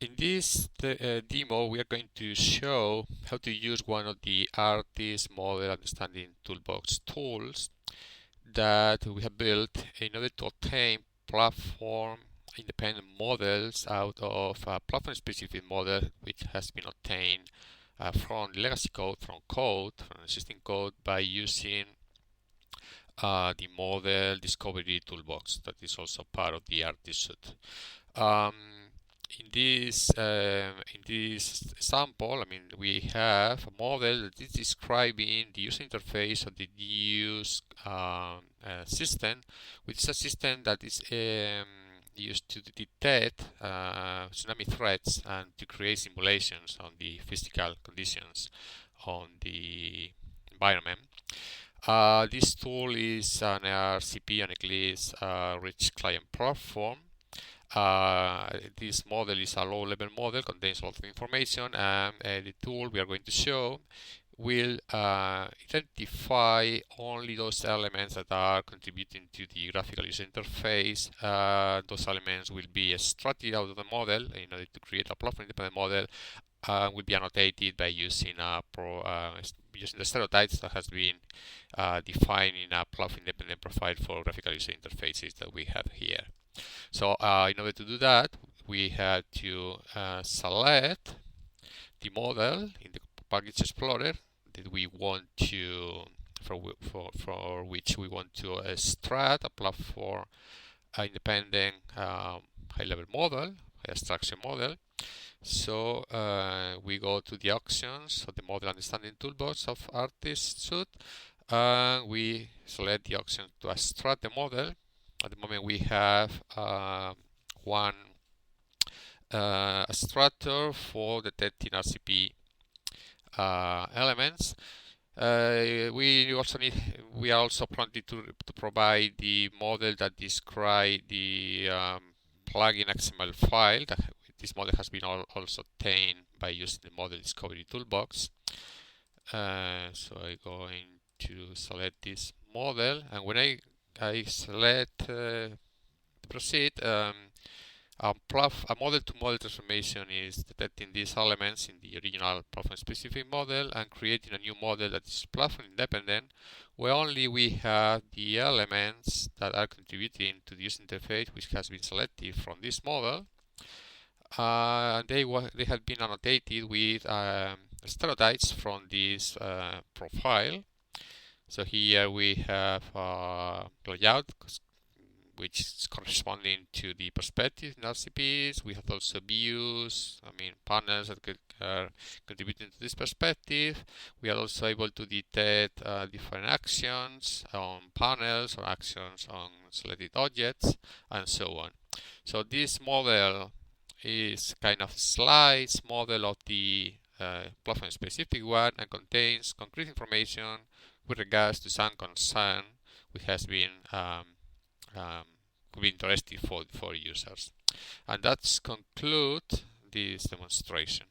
In this demo, we are going to show how to use one of the ARTIS Model Understanding Toolbox tools that we have built in order to obtain platform independent models out of a platform-specific model which has been obtained from legacy code, from existing code, by using the Model Discovery Toolbox that is also part of the ARTIS suite. In this example, we have a model that is describing the user interface of the DUSE system, which is a system that is used to detect tsunami threats and to create simulations on the physical conditions on the environment. This tool is an RCP and Eclipse rich client platform. This model is a low-level model, contains a lot of information, and the tool we are going to show will identify only those elements that are contributing to the graphical user interface. Those elements will be extracted out of the model in order to create a platform-independent model, will be annotated by using using the stereotypes that has been defined in a platform-independent profile for graphical user interfaces that we have here. So in order to do that, we have to select the model in the package explorer that we want to, for which we want to extract a platform independent high-level model, abstraction model. So we go to the options of the Model Understanding Toolbox of ARTIS suite, and we select the option to extract the model. At the moment, we have one extractor for detecting RCP elements. We are also prompted to provide the model that describe the plugin XML file. This model has been also obtained by using the Model Discovery Toolbox. So I'm going to select this model, and when I select proceed, a model-to-model transformation is detecting these elements in the original platform-specific model and creating a new model that is platform-independent, where only we have the elements that are contributing to the user interface, which has been selected from this model. They have been annotated with stereotypes from this profile. So here we have layout, which is corresponding to the perspective in RCPs. We have also views, panels that are contributing to this perspective. We are also able to detect different actions on panels or actions on selected objects, and so on. So this model is kind of a slice model of the platform-specific one, and contains concrete information with regards to some concern which has been interesting for users. And that's conclude this demonstration.